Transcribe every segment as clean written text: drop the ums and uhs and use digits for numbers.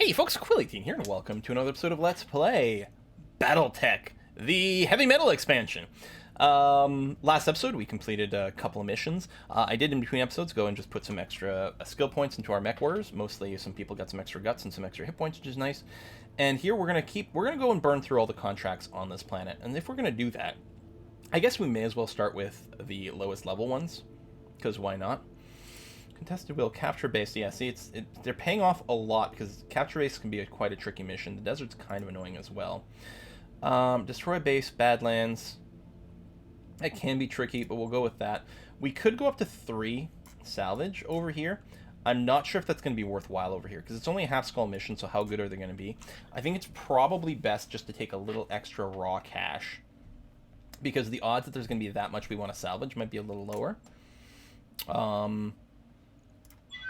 Hey folks, Quilly here, and welcome to another episode of Let's Play BattleTech, the heavy metal expansion. Last episode we completed a couple of missions. I did in between episodes go and just put some extra skill points into our mech warriors. Mostly some people got some extra guts and some extra hit points, which is nice. And here we're gonna go and burn through all the contracts on this planet. And if we're gonna do that, I guess we may as well start with the lowest level ones, because why not? Contested will capture base. Yeah, see, they're paying off a lot because capture base can be quite a tricky mission. The desert's kind of annoying as well. Destroy base, Badlands. That can be tricky, but we'll go with that. We could go up to 3 salvage over here. I'm not sure if that's going to be worthwhile over here because it's only a half skull mission, so how good are they going to be? I think it's probably best just to take a little extra raw cash because the odds that there's going to be that much we want to salvage might be a little lower.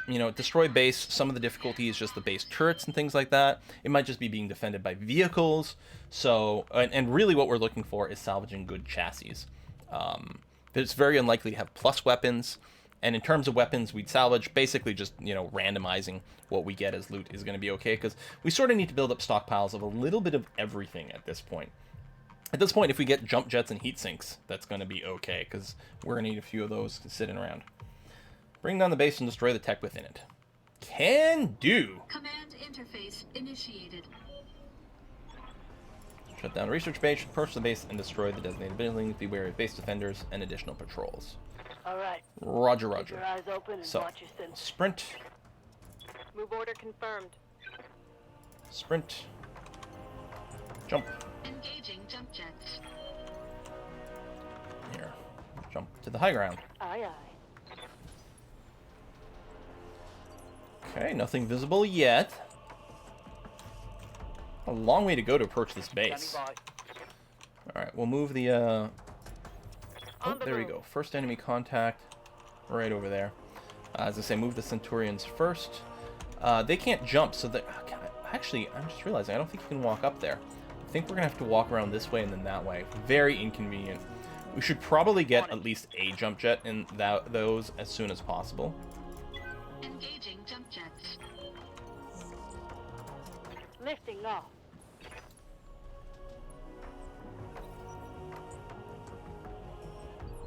You know, destroy base, some of the difficulty is just the base turrets and things like that. It might just be being defended by vehicles. So, and really what we're looking for is salvaging good chassis. It's very unlikely to have plus weapons. And in terms of weapons, we'd salvage basically just, you know, randomizing what we get as loot is going to be okay. Because we sort of need to build up stockpiles of a little bit of everything at this point. At this point, if we get jump jets and heat sinks, that's going to be okay. Because we're going to need a few of those sitting around. Bring down the base and destroy the tech within it. Can do. Command interface initiated. Shut down research base, approach the base, and destroy the designated buildings. Be wary of base defenders and additional patrols. All right. Roger, Keep roger. your eyes open and So, watch your sensors. sprint, Move order confirmed. sprint, jump. Engaging jump jets. Here, jump to the high ground. Aye, aye. Okay, nothing visible yet. A long way to go to approach this base. Standing Alright, we'll move the, by. Oh, On the there we move. go. First enemy contact. Right over there. As I say, move the Centurions first. They can't jump, so that... Actually, I'm just realizing, I don't think you can walk up there. I think we're going to have to walk around this way and then that way. Very inconvenient. We should probably get at least a jump jet in those as soon as possible. Engaging jump jets. Lifting off.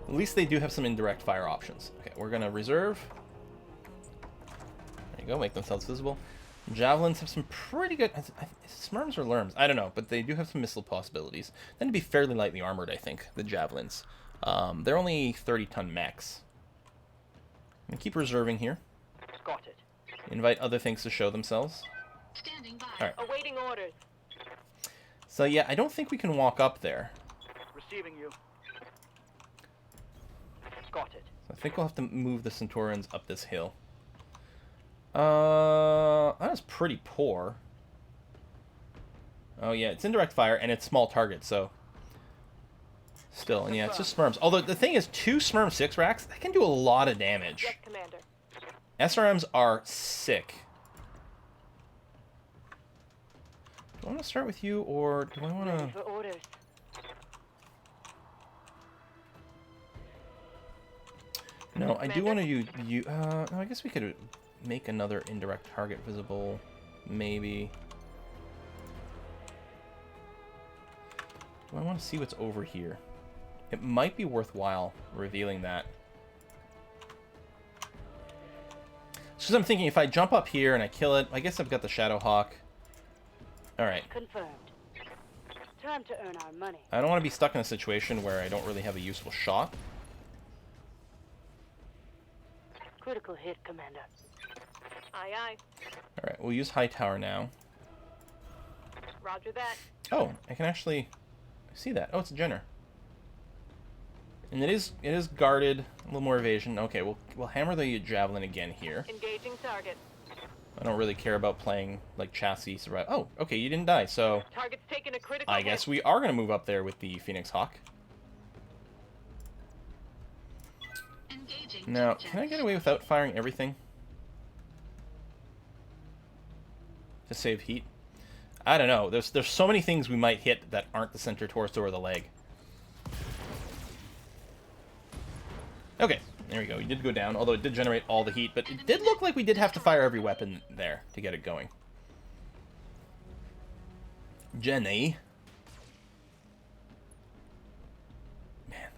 At least they do have some indirect fire options. Okay, we're going to reserve. There you go, make themselves visible. Javelins have some pretty good... Smurms or Lerms? I don't know, but they do have some missile possibilities. Then to be fairly lightly armored, I think, the Javelins. They're only 30-ton mechs. I'm going to keep reserving here. Got it. Invite other things to show themselves. Standing by. Alright. Awaiting orders. So yeah, I don't think we can walk up there. Receiving you. Got it. So I think we'll have to move the Centaurians up this hill. That was pretty poor. Oh yeah, it's indirect fire and it's small target, so... Still, and yeah, it's just Smurms. Although the thing is, 2 Smurm 6 racks, that can do a lot of damage. Yes, Commander. SRMs are sick. Do I want to start with you, or do I want Ready to... for orders. No, I do want to use... no, I guess we could make another indirect target visible, maybe. Do I want to see what's over here? It might be worthwhile revealing that. Because I'm thinking if I jump up here and I kill it, I guess I've got the Shadow Hawk. Alright. Confirmed. Time to earn our money. I don't want to be stuck in a situation where I don't really have a useful shot. Critical hit, Commander. Aye, aye. Alright, we'll use High Tower now. Roger that. Oh, I can actually see that. Oh, it's a Jenner. And it is guarded, a little more evasion. Okay, we'll hammer the Javelin again here. Engaging target. I don't really care about playing like chassis survival. Oh, okay, you didn't die, so Target's taking a critical I guess we are going to move up there with the Phoenix Hawk. Engaging Now, jump can I jets. get away without firing everything? To save heat? I don't know. There's so many things we might hit that aren't the center torso or the leg. Okay, there we go. We did go down, although it did generate all the heat, but it did look like we did have to fire every weapon there to get it going. Jenny. Man.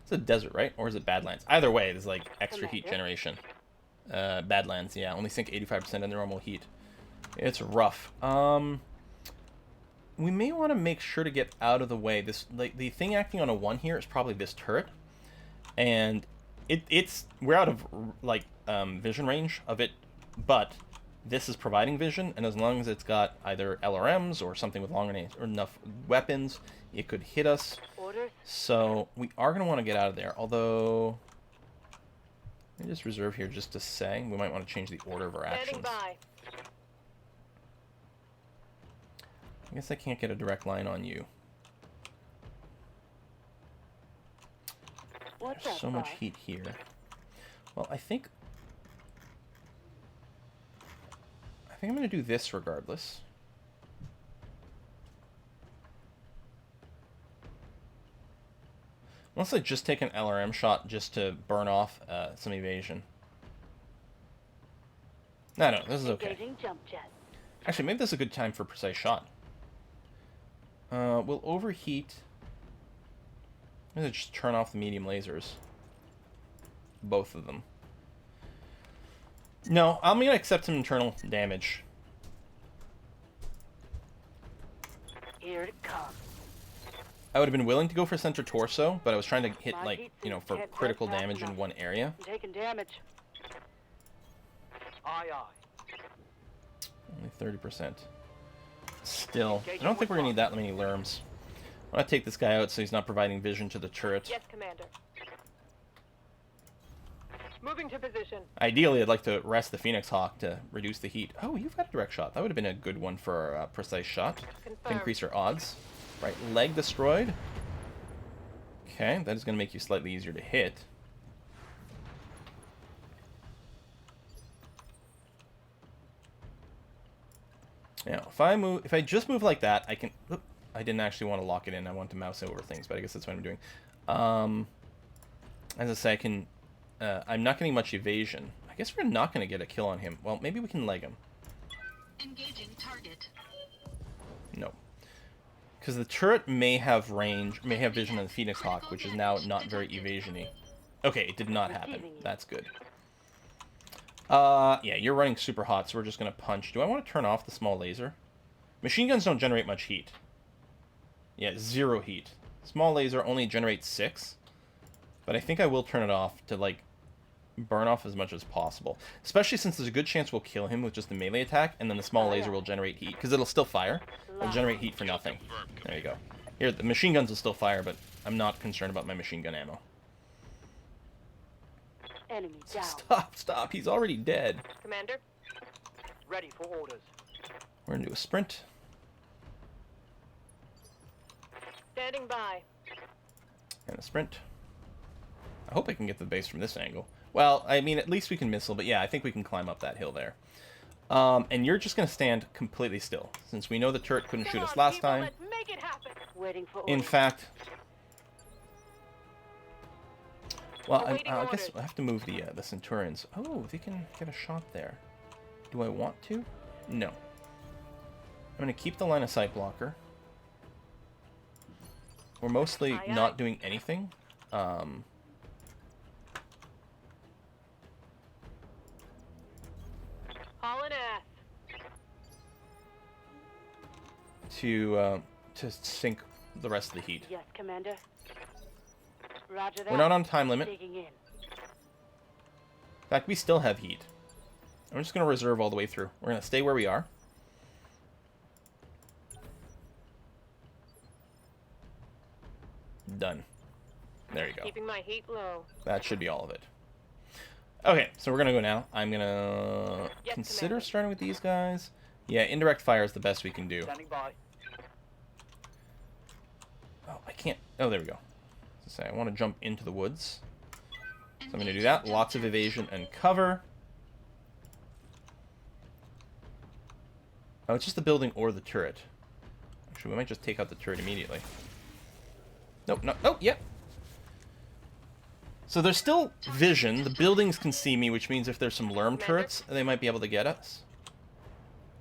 It's a desert, right? Or is it Badlands? Either way, there's like extra heat generation. Badlands, yeah. Only sink 85% of the normal heat. It's rough. We may want to make sure to get out of the way. This, like, the thing acting on a 1 here is probably this turret. And we're out of, like, vision range of it, but this is providing vision, and as long as it's got either LRMs or something with long range or enough weapons, it could hit us. Orders. So we are going to want to get out of there, although let me just reserve here just to say we might want to change the order of our Standing actions. by. I guess I can't get a direct line on you. What's There's up, so much boss? heat here. Well, I think I'm going to do this regardless. Unless I just take an LRM shot just to burn off some evasion. No, this is okay. Engaging jump jet. Actually, maybe this is a good time for precise shot. We'll overheat. I'm going to just turn off the medium lasers. Both of them. No, I'm going to accept some internal damage. Here it comes. I would have been willing to go for center torso, but I was trying to hit, My like, heat you know, sinks for can't critical get fast damage in enough. one area. I'm taking damage. Aye, aye. Only 30%. Still, I don't think we're going to need that many lerms. I want to take this guy out so he's not providing vision to the turret. Yes, Commander. Moving to position. Ideally, I'd like to rest the Phoenix Hawk to reduce the heat. Oh, you've got a direct shot. That would have been a good one for a precise shot. To Confirmed. increase our odds. Right, leg destroyed. Okay, that is going to make you slightly easier to hit. Now, if I just move like that, I can... Oop, I didn't actually want to lock it in. I want to mouse over things, but I guess that's what I'm doing. As I say, I can... I'm not getting much evasion. I guess we're not going to get a kill on him. Well, maybe we can leg him. Engaging target. No. Because the turret may have range, may have vision on the Phoenix Hawk, which is now not very evasion-y. Okay, it did not happen. That's good. Yeah, you're running super hot, so we're just going to punch. Do I want to turn off the small laser? Machine guns don't generate much heat. Yeah, 0 heat. Small laser only generates 6. But I think I will turn it off to, like, burn off as much as possible. Especially since there's a good chance we'll kill him with just the melee attack, and then the small laser will generate heat. Because it'll still fire. It'll generate heat for nothing. There you go. Here, the machine guns will still fire, but I'm not concerned about my machine gun ammo. Enemy down. Stop. He's already dead. Commander. Ready for orders. We're going to do a sprint. Standing by. And a sprint. I hope I can get to the base from this angle. Well, I mean, at least we can missile, but yeah, I think we can climb up that hill there. And you're just going to stand completely still, since we know the turret couldn't shoot us last time. Let's make it happen. Waiting for In orders. fact... Well, Awaiting I guess orders. I have to move the Centurions. Oh, they can get a shot there. Do I want to? No. I'm going to keep the line of sight blocker. We're mostly Aye, not aye. doing anything. Hauling ass. To sink the rest of the heat. Yes, Commander. Roger that. We're not on time limit. Digging in. In fact, we still have heat. I'm just going to reserve all the way through. We're going to stay where we are. Done. There you go. Keeping my heat low. That should be all of it. Okay, so we're going to go now. I'm going to Yes, consider Commander. starting with these guys. Yeah, indirect fire is the best we can do. Standing by. Oh, I can't... Oh, there we go. So I want to jump into the woods. So I'm going to do that. Lots of evasion and cover. Oh, it's just the building or the turret. Actually, we might just take out the turret immediately. Nope, no, oh, yep. So there's still vision. The buildings can see me, which means if there's some lerm turrets, they might be able to get us.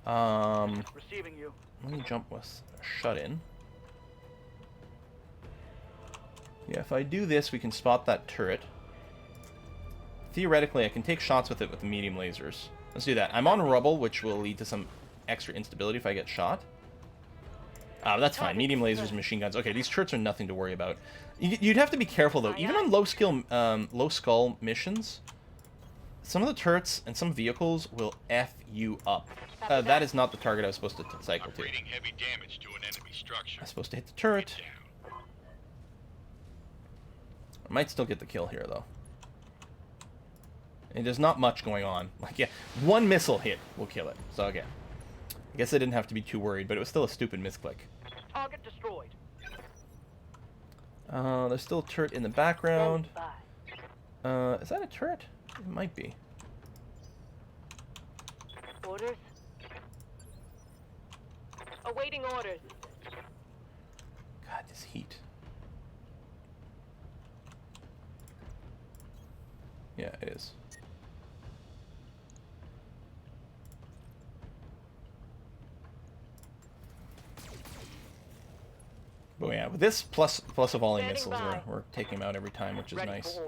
Receiving you. Let me jump with shut in. Yeah, if I do this, we can spot that turret. Theoretically, I can take shots with it with the medium lasers. Let's do that. I'm on rubble, which will lead to some extra instability if I get shot. That's fine. Medium lasers and machine guns. Okay, these turrets are nothing to worry about. You'd have to be careful, though. Even on low skull missions, some of the turrets and some vehicles will F you up. That is not the target I was supposed to cycle to. Reading heavy damage to an enemy structure. I was supposed to hit the turret. I might still get the kill here, though. And there's not much going on. Like, yeah, one missile hit will kill it. So, okay. I guess I didn't have to be too worried, but it was still a stupid misclick. Target destroyed. There's still a turret in the background. By. Is that a turret? It might be. Orders. Awaiting orders. God, this heat. Yeah, it is. But yeah, with this plus a volley missiles, we're taking them out every time, which is Ready nice. for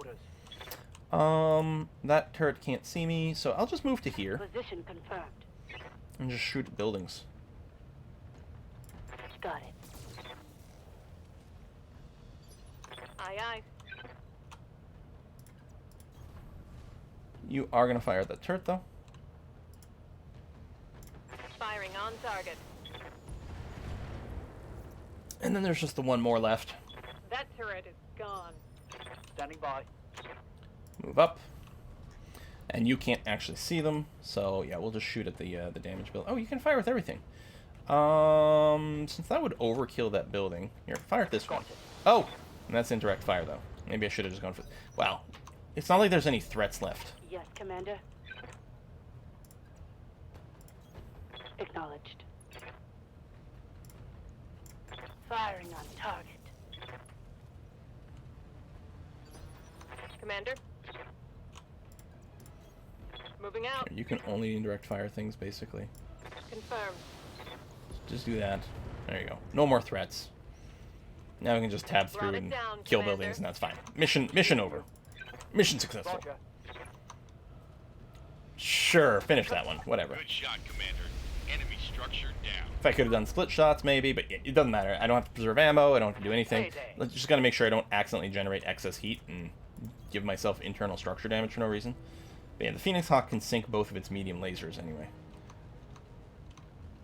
orders. That turret can't see me, so I'll just move to here Position confirmed. and just shoot at buildings. Got it. Aye, aye. You are gonna fire at that turret, though. Firing on target. And then there's just the one more left. That turret is gone. Standing by. Move up. And you can't actually see them, so yeah, we'll just shoot at the damage build. Oh, you can fire with everything. Since that would overkill that building, here, fire at this one. Oh, and that's indirect fire though. Maybe I should have just gone for. Wow, it's not like there's any threats left. Yes, Commander. Acknowledged. Firing on target. Commander. Moving out. You can only indirect fire things, basically. Confirmed. Just do that. There you go. No more threats. Now we can just tab through and kill buildings, and that's fine. Mission over. Mission successful. Roger. Sure, finish that one. Whatever. Good shot, Commander. Enemy structure down. If I could have done split shots, maybe, but it doesn't matter. I don't have to preserve ammo. I don't have to do anything. Let's just gotta make sure I don't accidentally generate excess heat and give myself internal structure damage for no reason. But yeah, the Phoenix Hawk can sink both of its medium lasers anyway.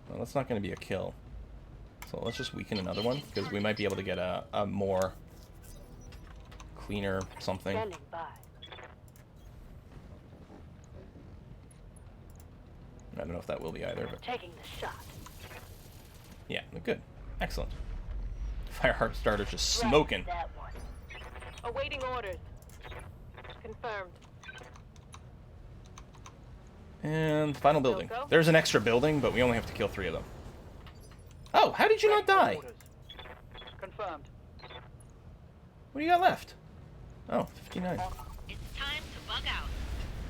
Well, that's not going to be a kill. So let's just weaken another one, because we might be able to get a more cleaner something. Standing by. I don't know if that will be either, but Taking the shot. yeah, good. Excellent. Fireheart starter's just smoking. That one. Awaiting orders. Confirmed. And final building. Go. There's an extra building, but we only have to kill 3 of them. Oh, how did you not die? Orders. Confirmed. What do you got left? Oh, 59. It's time to bug out.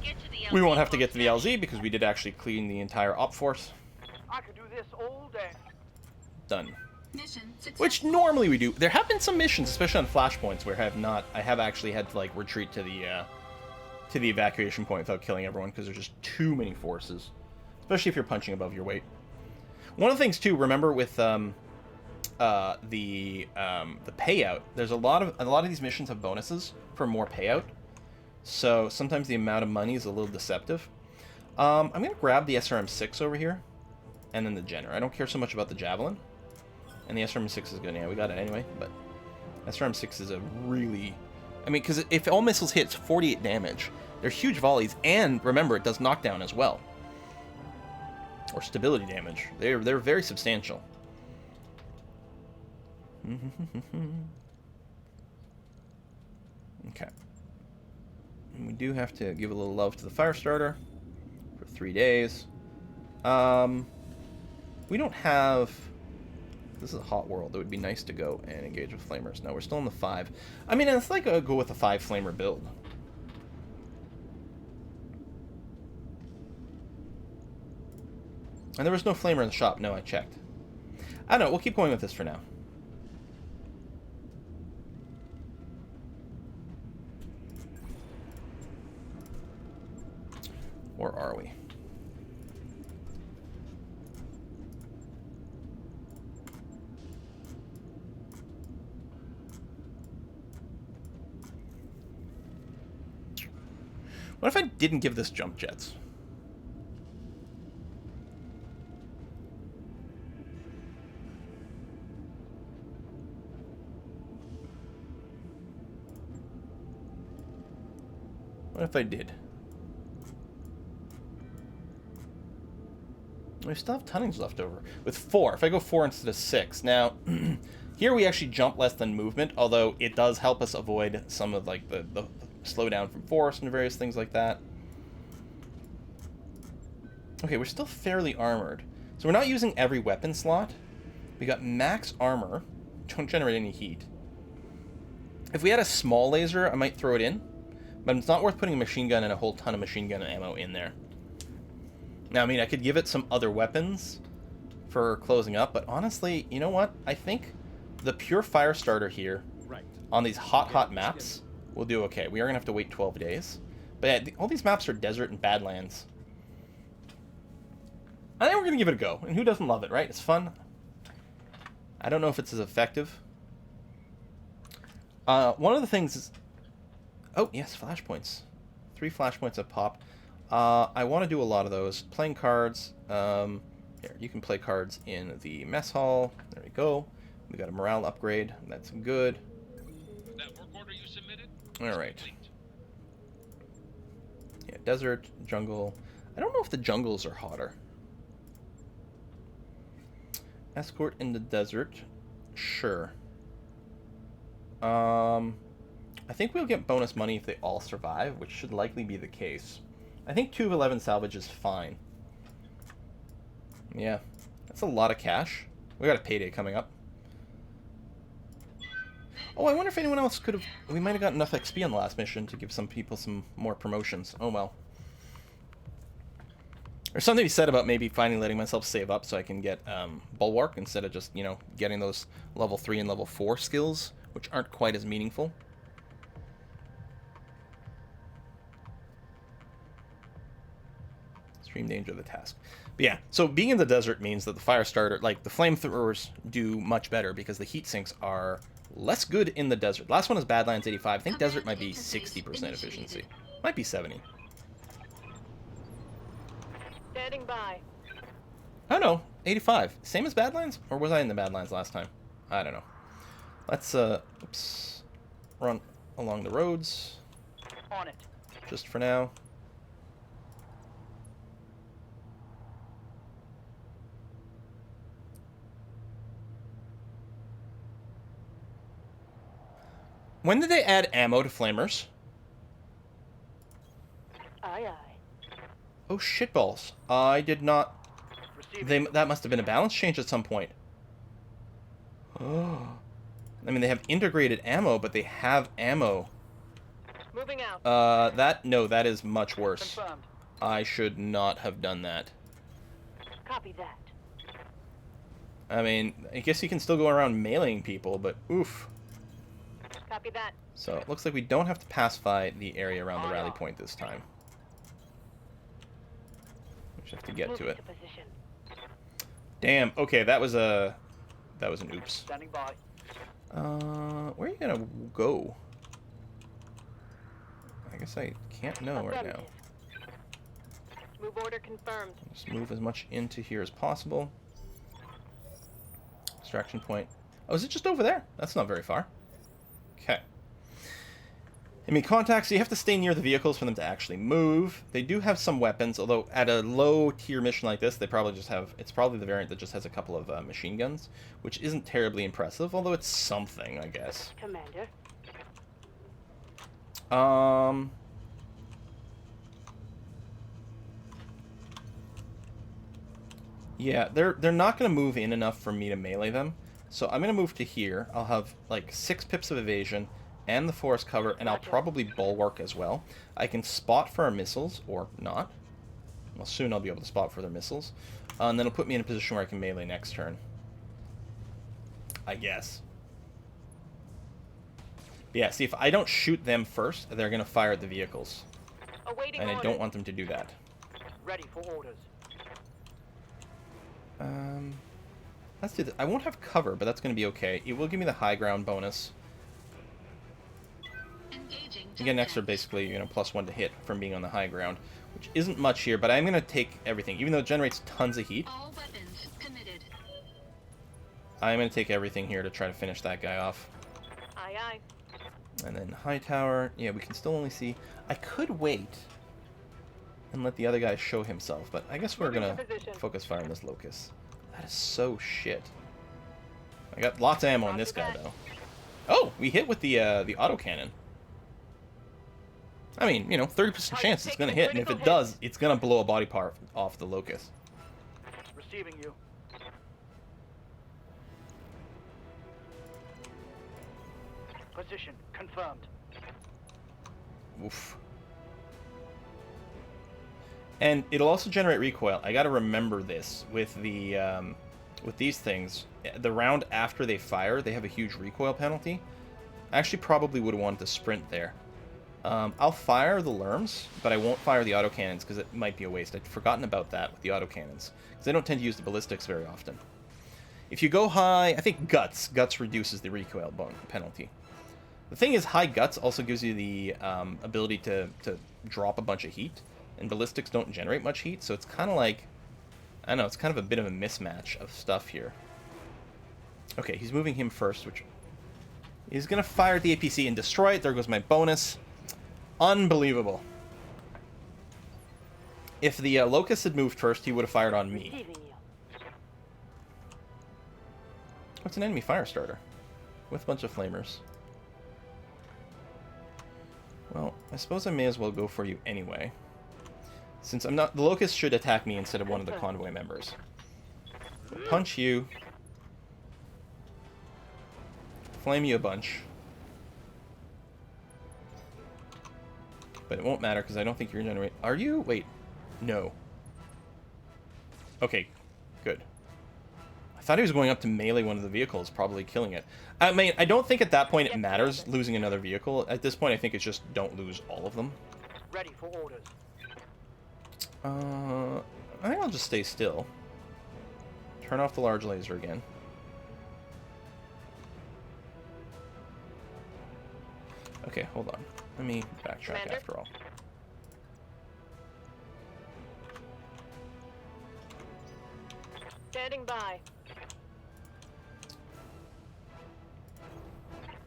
Get to the LZ We won't have to get to the workstation. LZ because we did actually clean the entire op force. I could do this all day. Done. Mission success. Which normally we do. There have been some missions, especially on flashpoints, where I have actually had to like retreat to the evacuation point without killing everyone because there's just too many forces, especially if you're punching above your weight. One of the things too, remember with the payout, there's a lot of these missions have bonuses for more payout, so sometimes the amount of money is a little deceptive. I'm gonna grab the SRM-6 over here, and then the Jenner. I don't care so much about the Javelin. And the SRM-6 is good. Yeah, we got it anyway, but SRM-6 is a really... I mean, because if all missiles hit, it's 48 damage. They're huge volleys, and remember, it does knockdown as well. Or stability damage. They're very substantial. Okay. And we do have to give a little love to the fire starter for 3 days. We don't have... This is a hot world. It would be nice to go and engage with flamers. No, we're still in the 5. I mean, it's like a go with a 5 flamer build. And there was no flamer in the shop. No, I checked. I don't know. We'll keep going with this for now. Or are we? What if I didn't give this jump jets? What if I did? We still have tonnage left over. With 4. If I go 4 instead of 6. Now, here we actually jump less than movement, although it does help us avoid some of like the slowdown from force and various things like that. Okay, we're still fairly armored. So we're not using every weapon slot. We got max armor. Don't generate any heat. If we had a small laser, I might throw it in. But it's not worth putting a machine gun and a whole ton of machine gun ammo in there. Now, I mean, I could give it some other weapons for closing up, but honestly, you know what? I think the pure fire starter here on these hot maps will do okay. We are going to have to wait 12 days. But yeah, all these maps are desert and badlands. I think we're going to give it a go. And who doesn't love it, right? It's fun. I don't know if it's as effective. One of the things is... Oh, yes, flashpoints. 3 flashpoints have popped. I want to do a lot of those. Playing cards. Here, you can play cards in the mess hall. There we go. We got a morale upgrade. That's good. That work order you submitted? All right. Yeah, desert, jungle. I don't know if the jungles are hotter. Escort in the desert. Sure. I think we'll get bonus money if they all survive, which should likely be the case. I think 2 of 11 salvage is fine. Yeah, that's a lot of cash. We got a payday coming up. Oh, I wonder if anyone else could have... We might have got enough XP on the last mission to give some people some more promotions. Oh, well. There's something to be said about maybe finally letting myself save up so I can get Bulwark instead of just, you know, getting those level 3 and level 4 skills, which aren't quite as meaningful. Extreme danger of the task. But yeah, so being in the desert means that the fire starter, like the flamethrowers, do much better because the heat sinks are less good in the desert. Last one is Badlands 85. I think desert might be 60% efficiency. Might be 70. Standing by. Oh no, 85. Same as Badlands? Or was I in the Badlands last time? I don't know. Let's, oops, run along the roads. On it. Just for now. When did they add ammo to flamers? Aye, aye. Oh, shitballs. I did not... Receiving. That must have been a balance change at some point. Oh. I mean, they have integrated ammo, but they have ammo. Moving out. No, that is much worse. Confirmed. I should not have done that. Copy that. I mean, I guess you can still go around mailing people, but oof. Copy that. So it looks like we don't have to pacify the area around the rally point this time. We just have to get to Moving it. to position. Damn. Okay, that was an oops. Standing by. Where are you gonna go? I guess I can't know right now. Affirmative. Move order confirmed. Just move as much into here as possible. Extraction point. Oh, is it just over there? That's not very far. Okay. I mean, contacts, you have to stay near the vehicles for them to actually move. They do have some weapons, although at a low tier mission like this, they probably just have... It's probably the variant that just has a couple of machine guns, which isn't terribly impressive, although it's something, I guess. Commander. Yeah, they're not going to move in enough for me to melee them. So I'm going to move to here. I'll have like 6 pips of evasion and the forest cover, and I'll probably bulwark as well. I can spot for our missiles, or not. Well, soon I'll be able to spot for their missiles. And then it'll put me in a position where I can melee next turn. I guess. Yeah, see, if I don't shoot them first, they're going to fire at the vehicles. Awaiting And I orders. don't want them to do that. Ready for orders. Let's do this. I won't have cover, but that's going to be okay. It will give me the high ground bonus. Engaging You get an extra, basically, you know, +1 to hit from being on the high ground, which isn't much here, but I'm going to take everything. Even though it generates tons of heat, all weapons committed. I'm going to take everything here to try to finish that guy off. Aye, aye. And then high tower, yeah, we can still only see... I could wait and let the other guy show himself, but I guess we're Moving going to to position. focus fire on this Locust. That is so shit. I got lots of ammo on Roger this guy, that. though. Oh, we hit with the autocannon. I mean, you know, 30% chance it's going to hit, and if it does, it's going to blow a body part off the Locust. Receiving you. Position confirmed. Oof. And it'll also generate recoil. I gotta remember this with the with these things. The round after they fire, they have a huge recoil penalty. I actually probably would have wanted to sprint there. I'll fire the lerms, but I won't fire the autocannons because it might be a waste. I'd forgotten about that with the autocannons because I don't tend to use the ballistics very often. If you go high, I think guts reduces the recoil penalty. The thing is, high guts also gives you the ability to drop a bunch of heat, and ballistics don't generate much heat, so it's kind of like, I don't know, it's kind of a bit of a mismatch of stuff here. Okay, he's moving him first, which he's going to fire at the APC and destroy it. There goes my bonus. Unbelievable. If the Locust had moved first, he would have fired on me. Receiving you. What's an enemy fire starter? With a bunch of flamers. Well, I suppose I may as well go for you anyway. Since I'm not... The Locust should attack me instead of one of the convoy members. Punch you. Flame you a bunch. But it won't matter because I don't think you're generating... Are you? Wait. No. Okay. Good. I thought he was going up to melee one of the vehicles, probably killing it. I mean, I don't think at that point it matters losing another vehicle. At this point, I think it's just don't lose all of them. Ready for orders. I think I'll just stay still. Turn off the large laser again. Okay, hold on. Let me backtrack Commander? after all. Standing by.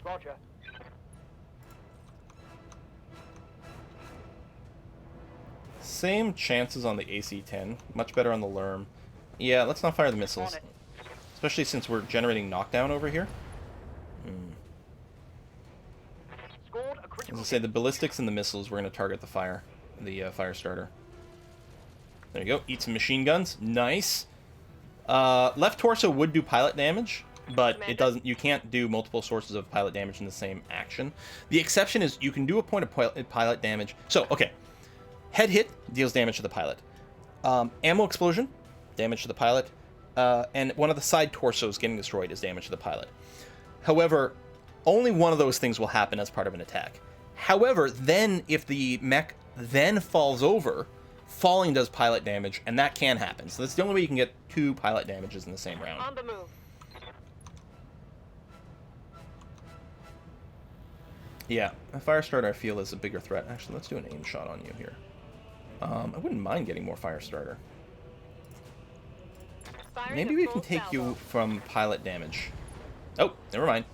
Roger. Same chances on the AC-10. Much better on the Lerm. Yeah, let's not fire the missiles. On it. Especially since we're generating knockdown over here. Scored a As critical I say, the ballistics and the missiles, we're going to target the fire starter. There you go. Eat some machine guns. Nice. Left torso would do pilot damage, but it doesn't. You can't do multiple sources of pilot damage in the same action. The exception is you can do a point of pilot damage. So, okay. Head hit deals damage to the pilot. Ammo explosion, damage to the pilot. And one of the side torsos getting destroyed is damage to the pilot. However, only one of those things will happen as part of an attack. However, then if the mech then falls over, falling does pilot damage, and that can happen. So that's the only way you can get 2 pilot damages in the same round. On the move. Yeah, a fire starter I feel is a bigger threat. Actually, let's do an aim shot on you here. I wouldn't mind getting more fire starter. Firing Maybe at we full can take salvo. you from pilot damage. Oh, never mind.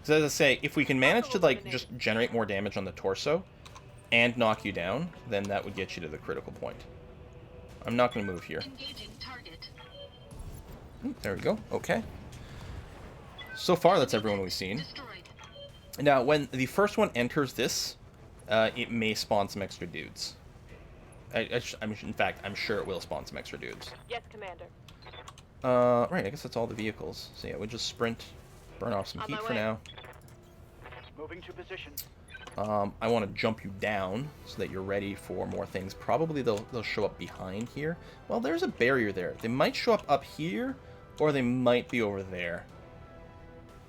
So as I say, if we can manage to like just generate more damage on the torso and knock you down, then that would get you to the critical point. I'm not going to move here. Engaging target. There we go. Okay. So far, that's everyone we've seen. Destroyed. Now, when the first one enters this, it may spawn some extra dudes. In fact, I'm sure it will spawn some extra dudes. Yes, Commander. Right, I guess that's all the vehicles. So yeah, we'll just sprint, burn off some On heat my for way. now. Moving to position. I want to jump you down so that you're ready for more things. Probably they'll show up behind here. Well, there's a barrier there. They might show up here, or they might be over there.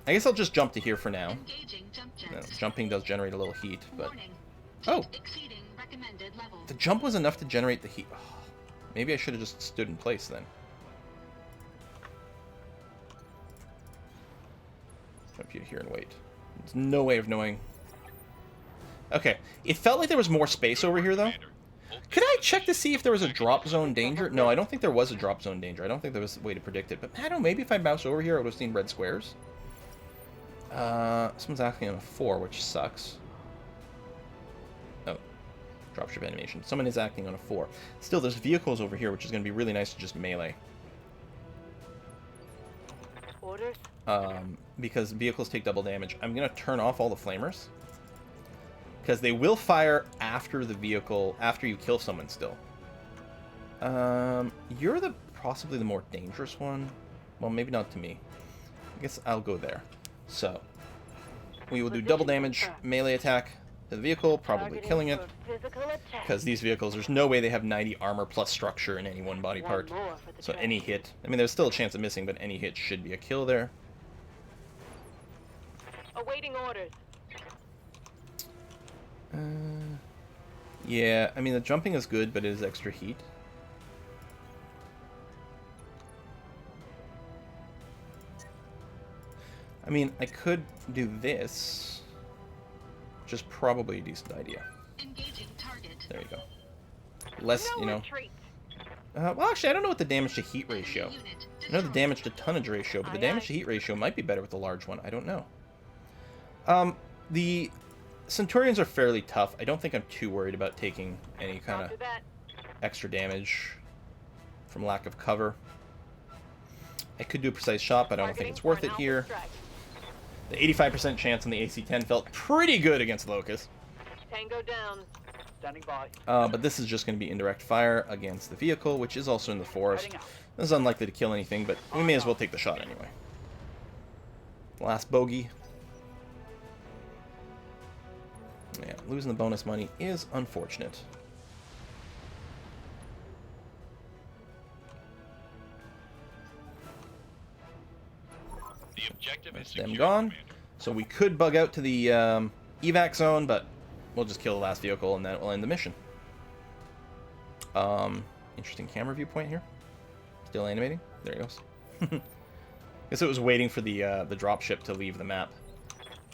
I guess I'll just jump to here for now. Engaging jump No, jets. jumping does generate a little heat, but... Warning. Oh! Heat exceeding recommended level. The jump was enough to generate the heat. Oh, maybe I should have just stood in place then. Jump you here and wait. There's no way of knowing. Okay, it felt like there was more space over here, though. Could I check to see if there was a drop zone danger? No, I don't think there was a drop zone danger. I don't think there was a way to predict it. But I don't know, maybe if I mouse over here, I would have seen red squares. Someone's acting on a 4, which sucks. Oh, dropship animation. Someone is acting on a 4. Still, there's vehicles over here, which is going to be really nice to just melee. Orders? Because vehicles take double damage. I'm going to turn off all the flamers. Because they will fire after the vehicle, after you kill someone still. You're possibly the more dangerous one. Well, maybe not to me. I guess I'll go there. So, we will do double damage, melee attack to the vehicle, probably killing it. Because these vehicles, there's no way they have 90 armor plus structure in any one body part. So any hit, I mean, there's still a chance of missing, but any hit should be a kill there. Awaiting orders. Yeah, I mean, the jumping is good, but it is extra heat. I mean, I could do this, which is probably a decent idea. Engaging target. There you go. Less, No you know... retreat. Well, actually, I don't know what the damage to heat ratio. Enemy unit I know the destroyed. damage to tonnage ratio, but the Aye, damage aye. to heat ratio might be better with the large one. I don't know. The Centurions are fairly tough. I don't think I'm too worried about taking any kind of After that, extra damage from lack of cover. I could do a precise shot, but I don't think targeting it's worth for it an alpha here. strike. The 85% chance on the AC-10 felt pretty good against Locust. Tango down. Standing by. But this is just going to be indirect fire against the vehicle, which is also in the forest. Heading out. This is unlikely to kill anything, but we may as well take the shot anyway. Last bogey. Yeah, losing the bonus money is unfortunate. The objective is That's them secure, gone. Commander. So we could bug out to the evac zone, but we'll just kill the last vehicle and that will end the mission. Interesting camera viewpoint here. Still animating. There he goes. Guess it was waiting for the dropship to leave the map.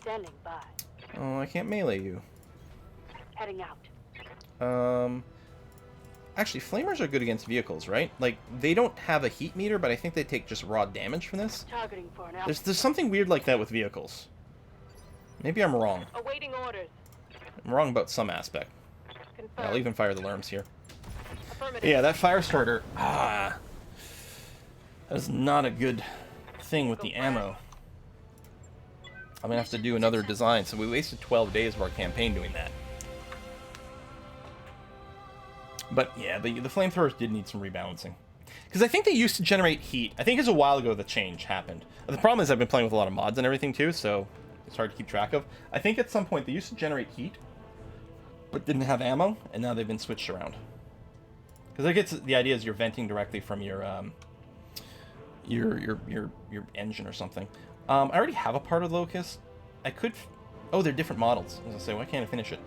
Standing by. Oh, I can't melee you. Heading out. Actually, flamers are good against vehicles, right? Like, they don't have a heat meter, but I think they take just raw damage from this. Targeting for an alpha. There's something weird like that with vehicles. Maybe I'm wrong. Awaiting orders. I'm wrong about some aspect. Confirmed. I'll even fire the lerms here. Affirmative. Yeah, that fire starter. That is not a good thing with the ammo. I'm gonna have to do another design. So we wasted 12 days of our campaign doing that. But yeah, the flamethrowers did need some rebalancing. Because I think they used to generate heat. I think it's a while ago the change happened. The problem is I've been playing with a lot of mods and everything too, so it's hard to keep track of. I think at some point they used to generate heat, but didn't have ammo, and now they've been switched around. Because I guess the idea is you're venting directly from your engine or something. I already have a part of Locust. I could... Oh, they're different models. As I say, why can't I finish it?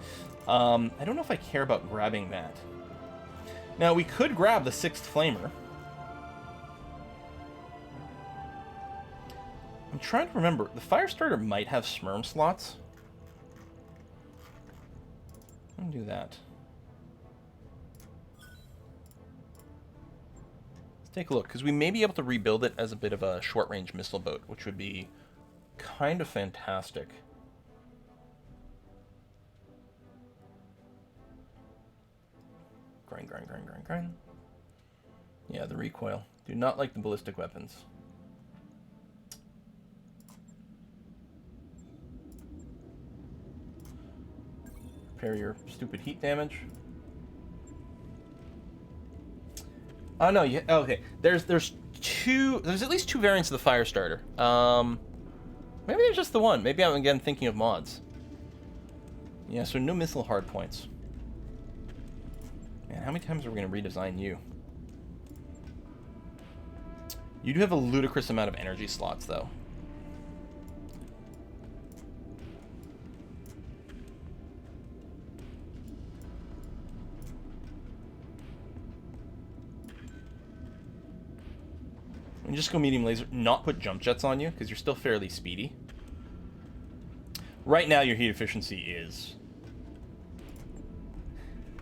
I don't know if I care about grabbing that. Now, we could grab the 6th Flamer. I'm trying to remember. The Firestarter might have Smerm slots. I'm gonna do that. Let's take a look, because we may be able to rebuild it as a bit of a short-range missile boat, which would be kind of fantastic. Grind, grind, grind, grind, grind. Yeah, the recoil. Do not like the ballistic weapons. Repair your stupid heat damage. Oh no, okay. There's at least 2 variants of the Firestarter. Maybe there's just the one. Maybe I'm again thinking of mods. Yeah, so no missile hard points. Man, how many times are we going to redesign you? You do have a ludicrous amount of energy slots, though. And just go medium laser, not put jump jets on you, because you're still fairly speedy. Right now, your heat efficiency is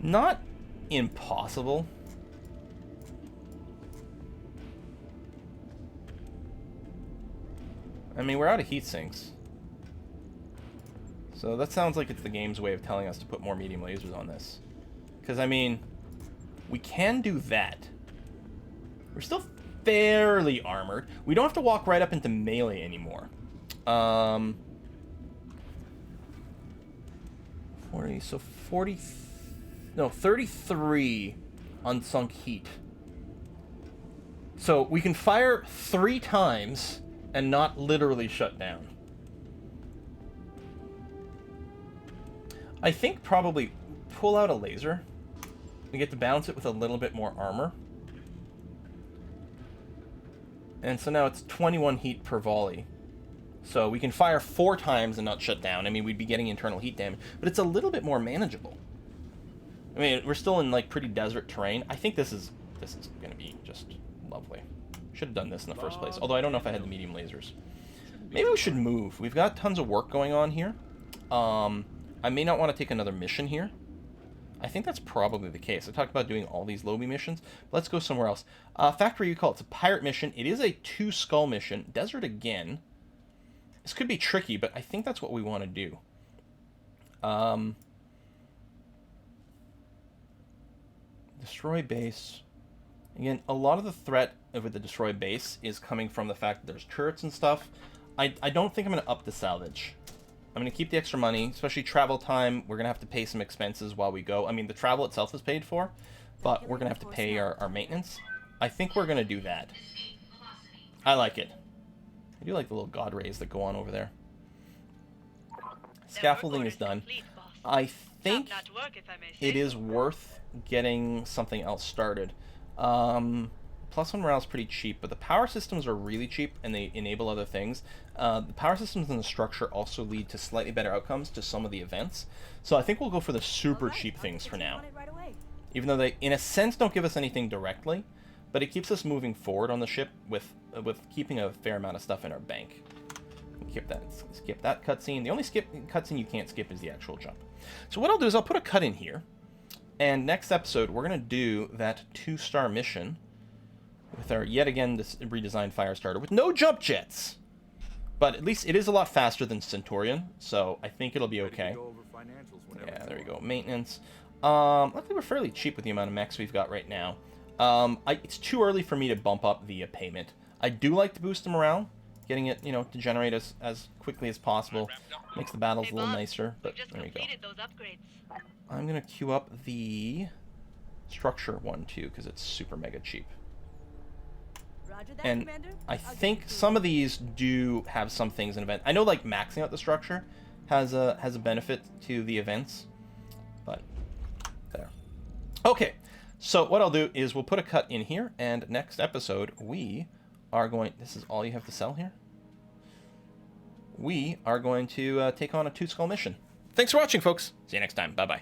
not impossible. I mean, we're out of heat sinks. So that sounds like it's the game's way of telling us to put more medium lasers on this. Because, I mean, we can do that. We're still fairly armored. We don't have to walk right up into melee anymore. 40, so 40... No, 33 unsunk heat. So we can fire 3 times and not literally shut down. I think probably pull out a laser. We get to balance it with a little bit more armor. And so now it's 21 heat per volley. So we can fire 4 times and not shut down. I mean, we'd be getting internal heat damage, but it's a little bit more manageable. I mean, we're still in like pretty desert terrain. I think this is going to be just lovely. Should have done this in the first place. Although I don't know if I had the medium lasers. Maybe we should move. We've got tons of work going on here. I may not want to take another mission here. I think that's probably the case. I talked about doing all these lobby missions. Let's go somewhere else. Factory Recall. It's a pirate mission. It is a 2-skull mission. Desert again. This could be tricky, but I think that's what we want to do. Destroy base. Again, a lot of the threat with the destroy base is coming from the fact that there's turrets and stuff. I don't think I'm going to up the salvage. I'm going to keep the extra money, especially travel time. We're going to have to pay some expenses while we go. I mean, the travel itself is paid for, but we're going to have to pay our maintenance. I think we're going to do that. I like it. I do like the little god rays that go on over there. Scaffolding is done. I think it is worth getting something else started. +1 morale is pretty cheap, but the power systems are really cheap and they enable other things. The power systems and the structure also lead to slightly better outcomes to some of the events. So I think we'll go for the super cheap things for now. Even though they, in a sense, don't give us anything directly, but it keeps us moving forward on the ship with keeping a fair amount of stuff in our bank. Skip that cutscene. The only cutscene you can't skip is the actual jump. So what I'll do is I'll put a cut in here, and next episode we're going to do that 2-star mission with our, yet again, this redesigned Firestarter with no jump jets. But at least it is a lot faster than Centurion, so I think it'll be okay. Yeah, there we go. Maintenance. Luckily we're fairly cheap with the amount of mechs we've got right now. It's too early for me to bump up the payment. I do like to boost the morale, getting it, to generate as quickly as possible. Makes the battles a little nicer, but there we go. I'm going to queue up the structure one, too, because it's super mega cheap. And I think some of these do have some things in event. I know, like, maxing out the structure has a benefit to the events, but there. Okay, so what I'll do is we'll put a cut in here, and next episode we are going... This is all you have to sell here? We are going to take on a 2-skull mission. Thanks for watching, folks. See you next time. Bye-bye.